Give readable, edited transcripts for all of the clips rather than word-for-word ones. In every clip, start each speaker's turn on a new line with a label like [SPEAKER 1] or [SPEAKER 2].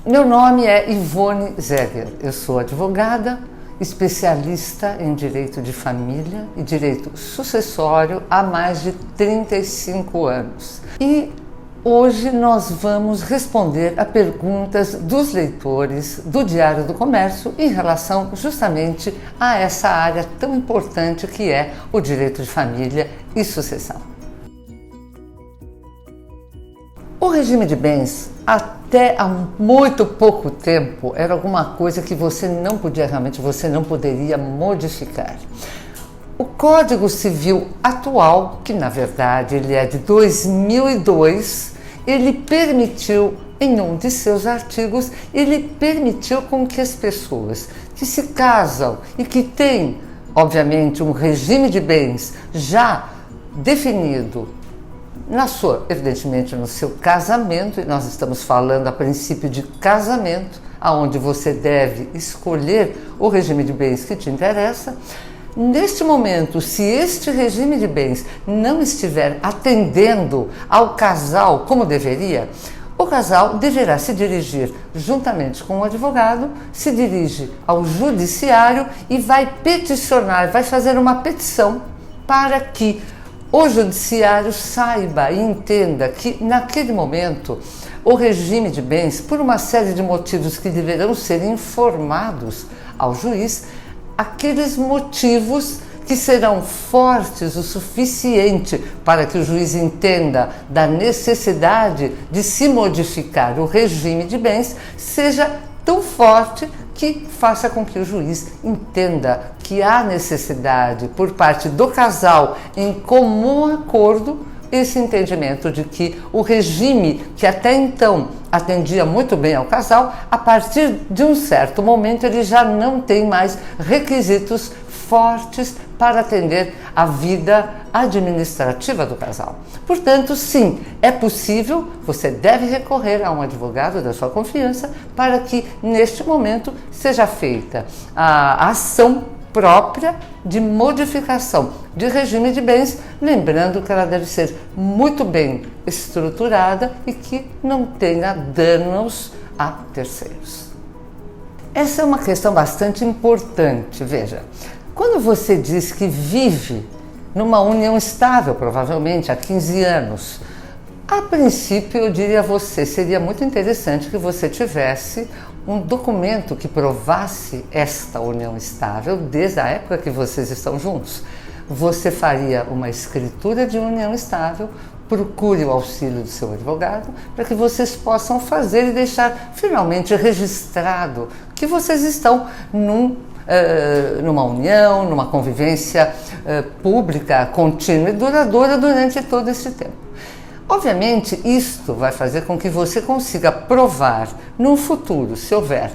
[SPEAKER 1] Meu nome é Ivone Zegger, eu sou advogada, especialista em direito de família e direito sucessório há mais de 35 anos. E hoje nós vamos responder a perguntas dos leitores do Diário do Comércio em relação justamente a essa área tão importante que é o direito de família e sucessão. O regime de bens, até há muito pouco tempo, era alguma coisa que você não poderia modificar. O Código Civil atual, que na verdade ele é de 2002, ele permitiu, em um de seus artigos, ele permitiu com que as pessoas que se casam e que têm, obviamente, um regime de bens já definido, evidentemente no seu casamento, e nós estamos falando a princípio de casamento, aonde você deve escolher o regime de bens que te interessa. Neste momento, se este regime de bens não estiver atendendo ao casal como deveria, o casal deverá se dirigir, juntamente com o advogado, se dirige ao judiciário e vai peticionar, vai fazer uma petição para que o judiciário saiba e entenda que, naquele momento, o regime de bens, por uma série de motivos que deverão ser informados ao juiz, aqueles motivos que serão fortes o suficiente para que o juiz entenda da necessidade de se modificar o regime de bens, seja tão forte que faça com que o juiz entenda que há necessidade por parte do casal, em comum acordo, esse entendimento de que o regime que até então atendia muito bem ao casal, a partir de um certo momento ele já não tem mais requisitos fortes para atender a vida administrativa do casal. Portanto, sim, é possível, você deve recorrer a um advogado da sua confiança para que, neste momento, seja feita a ação própria de modificação de regime de bens, lembrando que ela deve ser muito bem estruturada e que não tenha danos a terceiros. Essa é uma questão bastante importante, veja. Quando você diz que vive numa união estável, provavelmente há 15 anos, a princípio eu diria a você, seria muito interessante que você tivesse um documento que provasse esta união estável desde a época que vocês estão juntos. Você faria uma escritura de união estável, procure o auxílio do seu advogado para que vocês possam fazer e deixar finalmente registrado que vocês estão numa união, numa convivência pública, contínua e duradoura durante todo esse tempo. Obviamente, isto vai fazer com que você consiga provar no futuro, se houver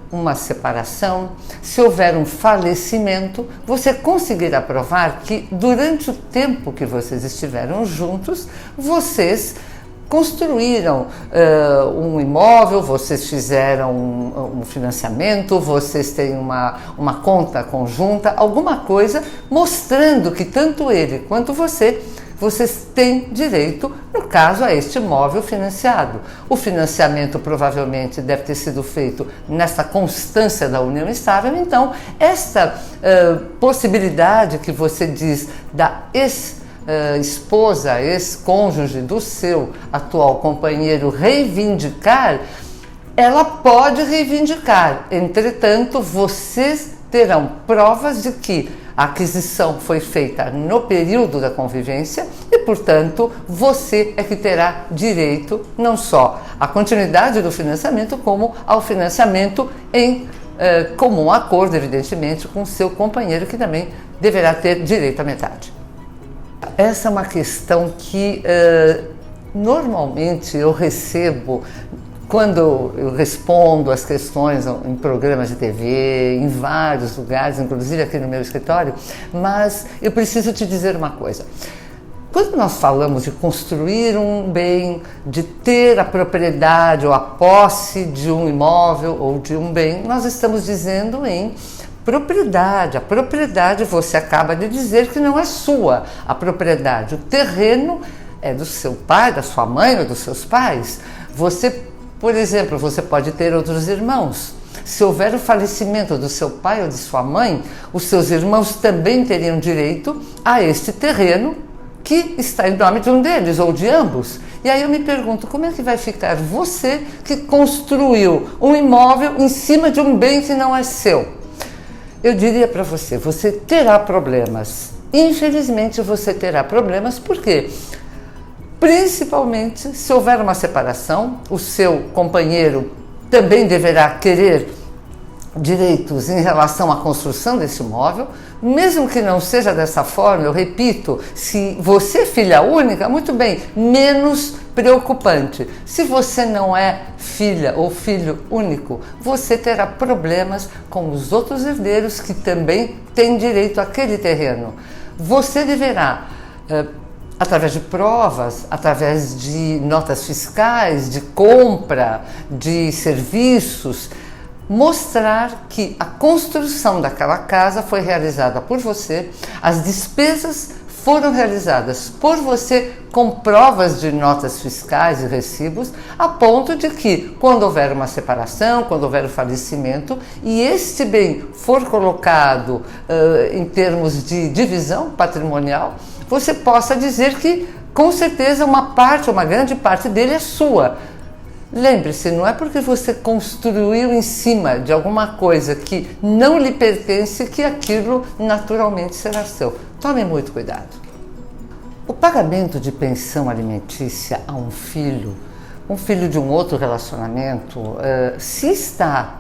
[SPEAKER 1] uma separação, se houver um falecimento, você conseguirá provar que durante o tempo que vocês estiveram juntos, vocês construíram um imóvel, vocês fizeram um financiamento, vocês têm uma conta conjunta, alguma coisa mostrando que tanto ele quanto vocês têm direito, no caso, a este imóvel financiado. O financiamento provavelmente deve ter sido feito nessa constância da união estável, então esta possibilidade que você diz da esposa, ex-cônjuge do seu atual companheiro reivindicar, ela pode reivindicar. Entretanto, vocês terão provas de que a aquisição foi feita no período da convivência e, portanto, você é que terá direito não só à continuidade do financiamento, como ao financiamento em comum acordo, evidentemente, com seu companheiro, que também deverá ter direito à metade. Essa é uma questão que normalmente eu recebo quando eu respondo as questões em programas de TV, em vários lugares, inclusive aqui no meu escritório, mas eu preciso te dizer uma coisa. Quando nós falamos de construir um bem, de ter a propriedade ou a posse de um imóvel ou de um bem, nós estamos dizendo em propriedade. A propriedade, você acaba de dizer que não é sua. A propriedade, o terreno é do seu pai, da sua mãe ou dos seus pais. Você Por exemplo, você pode ter outros irmãos. Se houver o falecimento do seu pai ou de sua mãe, os seus irmãos também teriam direito a este terreno que está em nome de um deles ou de ambos. E aí eu me pergunto, como é que vai ficar você que construiu um imóvel em cima de um bem que não é seu? Eu diria para você, você terá problemas. Infelizmente você terá problemas, por quê? Principalmente se houver uma separação, o seu companheiro também deverá querer direitos em relação à construção desse imóvel, mesmo que não seja dessa forma, eu repito, se você é filha única, muito bem, menos preocupante. Se você não é filha ou filho único, você terá problemas com os outros herdeiros que também têm direito àquele terreno. Você deverá, através de provas, através de notas fiscais, de compra, de serviços, mostrar que a construção daquela casa foi realizada por você, as despesas foram realizadas por você com provas de notas fiscais e recibos, a ponto de que, quando houver uma separação, quando houver o falecimento, e este bem for colocado em termos de divisão patrimonial, você possa dizer que, com certeza, uma grande parte dele é sua. Lembre-se, não é porque você construiu em cima de alguma coisa que não lhe pertence que aquilo naturalmente será seu. Tome muito cuidado. O pagamento de pensão alimentícia a um filho de um outro relacionamento, se está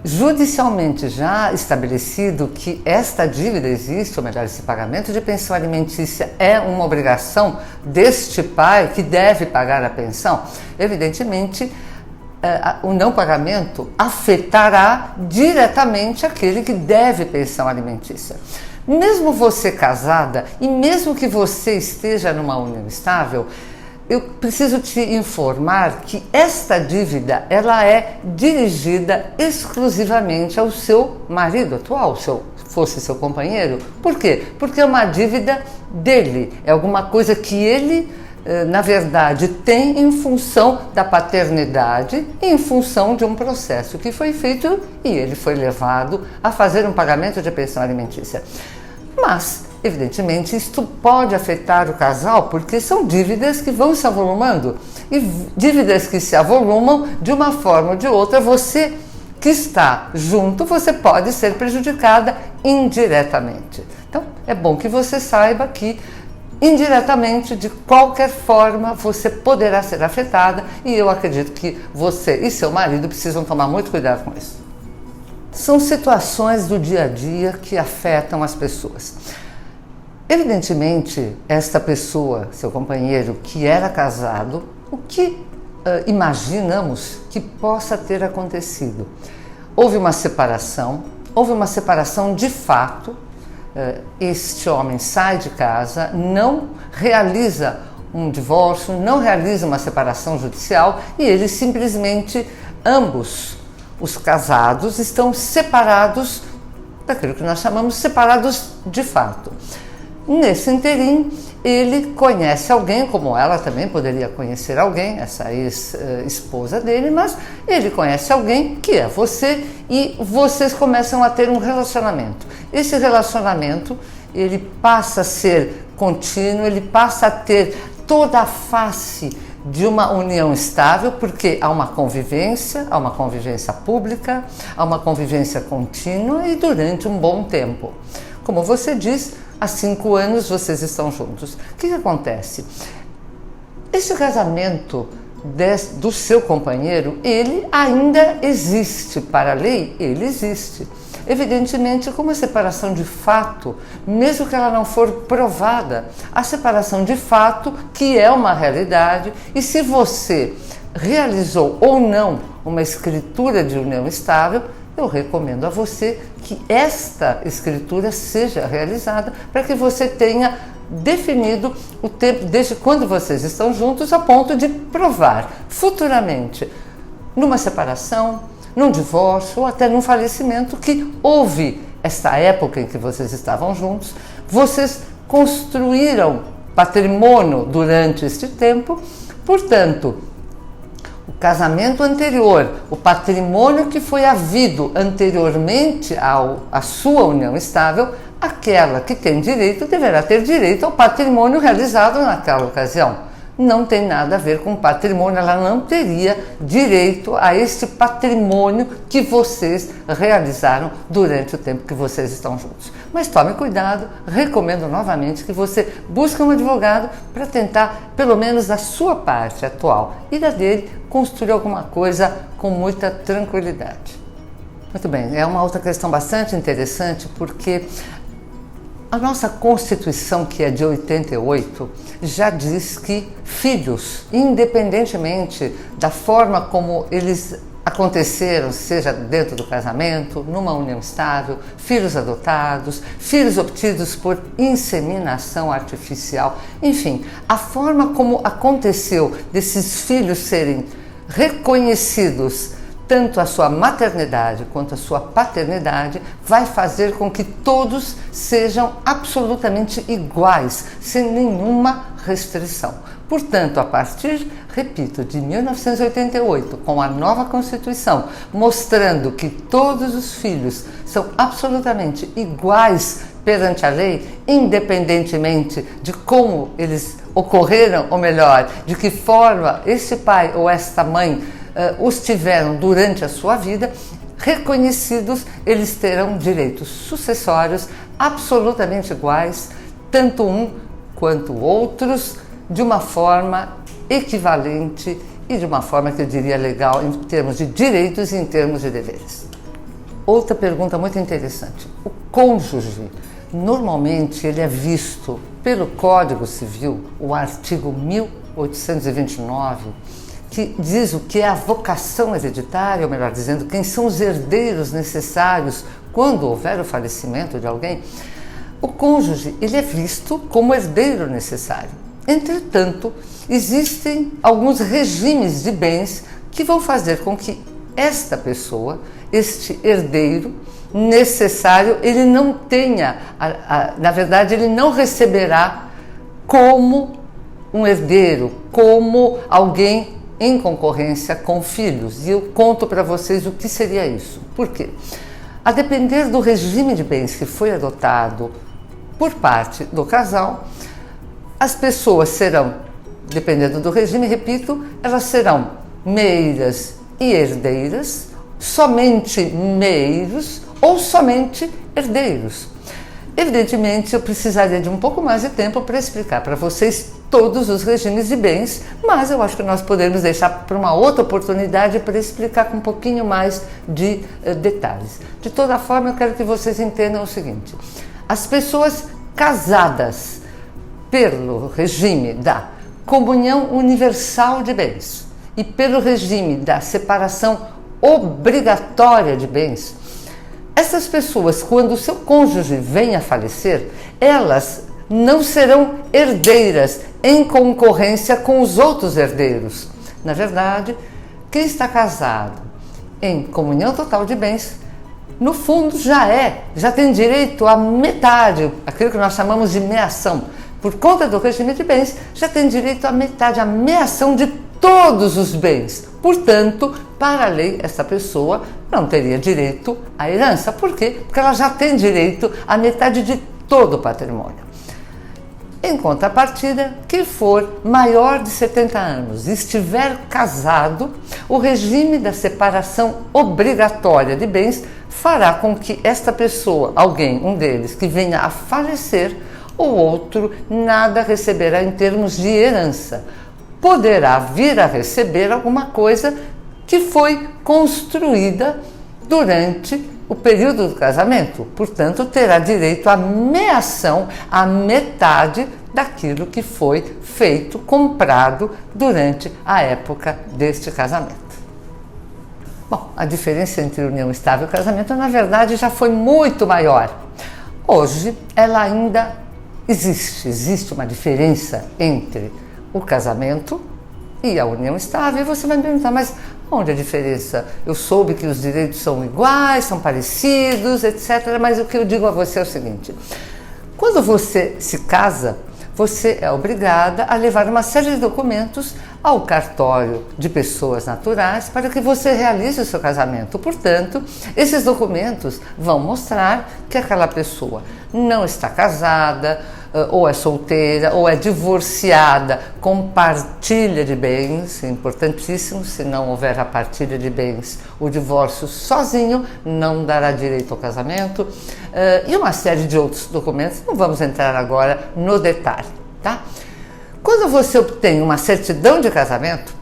[SPEAKER 1] judicialmente já estabelecido que esta dívida existe, ou melhor, esse pagamento de pensão alimentícia é uma obrigação deste pai que deve pagar a pensão, evidentemente o não pagamento afetará diretamente aquele que deve pensão alimentícia. Mesmo você casada e mesmo que você esteja numa união estável, eu preciso te informar que esta dívida ela é dirigida exclusivamente ao seu marido atual, se fosse seu companheiro. Por quê? Porque é uma dívida dele, é alguma coisa que ele, na verdade, tem em função da paternidade e em função de um processo que foi feito e ele foi levado a fazer um pagamento de pensão alimentícia. Mas, evidentemente, isto pode afetar o casal porque são dívidas que vão se avolumando e dívidas que se avolumam de uma forma ou de outra, você que está junto, você pode ser prejudicada indiretamente. Então, é bom que você saiba que indiretamente, de qualquer forma, você poderá ser afetada e eu acredito que você e seu marido precisam tomar muito cuidado com isso. São situações do dia a dia que afetam as pessoas. Evidentemente, esta pessoa, seu companheiro, que era casado, o que imaginamos que possa ter acontecido? Houve uma separação de fato, este homem sai de casa, não realiza um divórcio, não realiza uma separação judicial e eles simplesmente, ambos, os casados, estão separados daquilo que nós chamamos separados de fato. Nesse interim, ele conhece alguém, como ela também poderia conhecer alguém, essa ex-esposa dele, mas ele conhece alguém que é você e vocês começam a ter um relacionamento. Esse relacionamento, ele passa a ser contínuo, ele passa a ter toda a face de uma união estável, porque há uma convivência pública, há uma convivência contínua e durante um bom tempo. Como você diz, há 5 anos vocês estão juntos. O que acontece? Esse casamento do seu companheiro, ele ainda existe para a lei, ele existe. Evidentemente, como a separação de fato, mesmo que ela não for provada, a separação de fato que é uma realidade, e se você realizou ou não uma escritura de união estável, eu recomendo a você que esta escritura seja realizada para que você tenha definido o tempo desde quando vocês estão juntos a ponto de provar futuramente, numa separação, num divórcio ou até num falecimento, que houve esta época em que vocês estavam juntos, vocês construíram patrimônio durante este tempo, portanto, o casamento anterior, o patrimônio que foi havido anteriormente à sua união estável, aquela que tem direito deverá ter direito ao patrimônio realizado naquela ocasião. Não tem nada a ver com patrimônio, ela não teria direito a este patrimônio que vocês realizaram durante o tempo que vocês estão juntos. Mas tome cuidado, recomendo novamente que você busque um advogado para tentar, pelo menos da sua parte atual e da dele, construir alguma coisa com muita tranquilidade. Muito bem, é uma outra questão bastante interessante, porque a nossa Constituição, que é de 88, já diz que filhos, independentemente da forma como eles aconteceram, seja dentro do casamento, numa união estável, filhos adotados, filhos obtidos por inseminação artificial, enfim, a forma como aconteceu desses filhos serem reconhecidos, tanto a sua maternidade quanto a sua paternidade, vai fazer com que todos sejam absolutamente iguais, sem nenhuma restrição. Portanto, a partir, repito, de 1988, com a nova Constituição, mostrando que todos os filhos são absolutamente iguais perante a lei, independentemente de como eles ocorreram, ou melhor, de que forma este pai ou esta mãe os tiveram durante a sua vida, reconhecidos, eles terão direitos sucessórios absolutamente iguais, tanto um quanto outros, de uma forma equivalente e de uma forma que eu diria legal em termos de direitos e em termos de deveres. Outra pergunta muito interessante. O cônjuge, normalmente ele é visto pelo Código Civil, o artigo 1829, que diz o que é a vocação hereditária, ou melhor dizendo, quem são os herdeiros necessários quando houver o falecimento de alguém. O cônjuge, ele é visto como herdeiro necessário. Entretanto, existem alguns regimes de bens que vão fazer com que esta pessoa, este herdeiro necessário, ele não tenha, na verdade, ele não receberá como um herdeiro, como alguém em concorrência com filhos. E eu conto para vocês o que seria isso. Por quê? A depender do regime de bens que foi adotado por parte do casal, as pessoas serão, dependendo do regime, repito, elas serão meiras e herdeiras, somente meiros ou somente herdeiros. Evidentemente, eu precisaria de um pouco mais de tempo para explicar para vocês todos os regimes de bens, mas eu acho que nós podemos deixar para uma outra oportunidade para explicar com um pouquinho mais de detalhes. De toda forma, eu quero que vocês entendam o seguinte: as pessoas casadas pelo regime da comunhão universal de bens e pelo regime da separação obrigatória de bens, essas pessoas, quando o seu cônjuge vem a falecer, elas não serão herdeiras em concorrência com os outros herdeiros. Na verdade, quem está casado em comunhão total de bens, no fundo já tem direito à metade, aquilo que nós chamamos de meação. Por conta do regime de bens, já tem direito à metade, à meação de todos os bens. Portanto, para a lei, essa pessoa não teria direito à herança. Por quê? Porque ela já tem direito à metade de todo o patrimônio. Em contrapartida, quem for maior de 70 anos e estiver casado, o regime da separação obrigatória de bens fará com que esta pessoa, alguém, um deles, que venha a falecer, o outro nada receberá em termos de herança. Poderá vir a receber alguma coisa que foi construída durante o período do casamento. Portanto, terá direito à meação, à metade daquilo que foi feito, comprado durante a época deste casamento. Bom, a diferença entre união estável e casamento, na verdade, já foi muito maior. Hoje, ela ainda existe uma diferença entre o casamento e a união estável. E você vai me perguntar, mas onde a diferença? Eu soube que os direitos são iguais, são parecidos, etc. Mas o que eu digo a você é o seguinte: quando você se casa, você é obrigada a levar uma série de documentos ao cartório de pessoas naturais para que você realize o seu casamento. Portanto, esses documentos vão mostrar que aquela pessoa não está casada, ou é solteira, ou é divorciada com partilha de bens, importantíssimo. Se não houver a partilha de bens, o divórcio sozinho não dará direito ao casamento, e uma série de outros documentos, não vamos entrar agora no detalhe, tá? Quando você obtém uma certidão de casamento,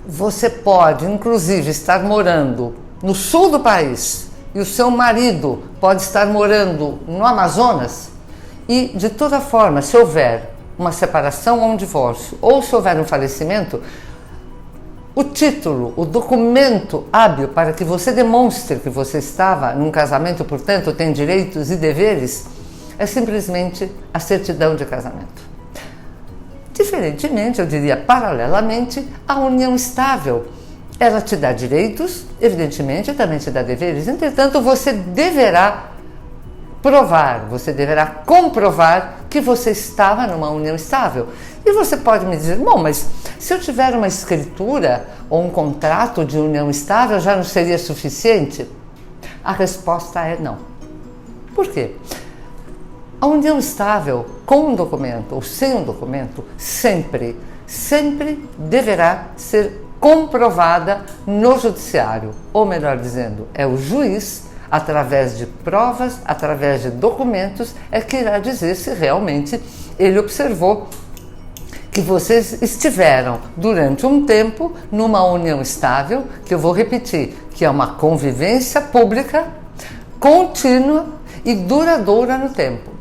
[SPEAKER 1] você pode, inclusive, estar morando no sul do país e o seu marido pode estar morando no Amazonas e, de toda forma, se houver uma separação ou um divórcio, ou se houver um falecimento, o título, o documento hábil para que você demonstre que você estava num casamento, portanto, tem direitos e deveres, é simplesmente a certidão de casamento. Diferentemente, eu diria paralelamente, a união estável. Ela te dá direitos, evidentemente, e também te dá deveres. Entretanto, você deverá provar, você deverá comprovar que você estava numa união estável. E você pode me dizer, bom, mas se eu tiver uma escritura ou um contrato de união estável, já não seria suficiente? A resposta é não. Por quê? A união estável, com um documento ou sem um documento, sempre deverá ser comprovada no judiciário. Ou melhor dizendo, é o juiz, através de provas, através de documentos, é que irá dizer se realmente ele observou que vocês estiveram durante um tempo numa união estável, que eu vou repetir, que é uma convivência pública, contínua e duradoura no tempo.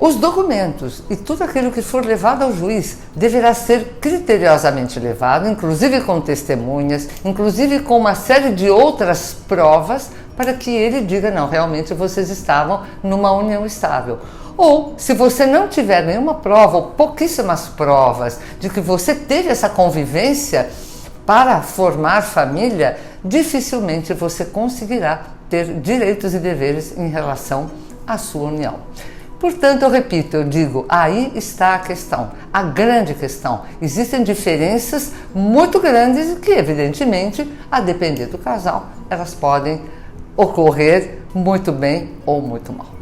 [SPEAKER 1] Os documentos e tudo aquilo que for levado ao juiz deverá ser criteriosamente levado, inclusive com testemunhas, inclusive com uma série de outras provas, para que ele diga, não, realmente vocês estavam numa união estável. Ou, se você não tiver nenhuma prova, ou pouquíssimas provas, de que você teve essa convivência para formar família, dificilmente você conseguirá ter direitos e deveres em relação à sua união. Portanto, eu repito, eu digo, aí está a questão, a grande questão. Existem diferenças muito grandes que, evidentemente, a depender do casal, elas podem ocorrer muito bem ou muito mal.